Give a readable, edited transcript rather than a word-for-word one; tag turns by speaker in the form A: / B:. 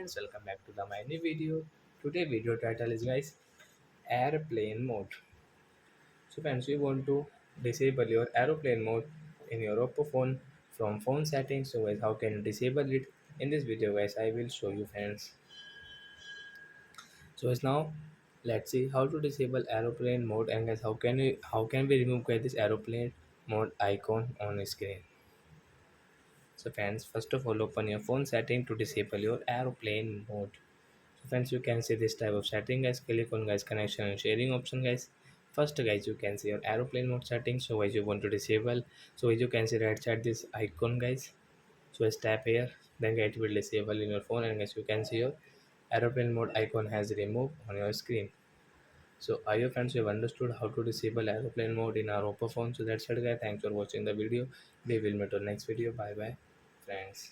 A: friends, welcome back to the my new video. Today video title is guys airplane mode. So friends, you want to disable your aeroplane mode in your Oppo phone from phone settings. So guys, how can you disable it? In this video guys, I will show you friends. So guys, now let's see how to disable aeroplane mode, and guys, how can we remove guys this aeroplane mode icon on screen. So friends, first of all open your phone setting to disable your aeroplane mode. So friends, you can see this type of setting guys. Click on guys connection and sharing option guys. First guys, you can see your aeroplane mode settings. So guys, you want to disable. So as you can see right side this icon guys. So guys, tap here, then it will disable in your phone, and guys you can see your aeroplane mode icon has removed on your screen. So I hope friends you have understood how to disable aeroplane mode in our Oppo phone. So that's it guys. Thanks for watching the video. We will meet on next video. Bye bye friends.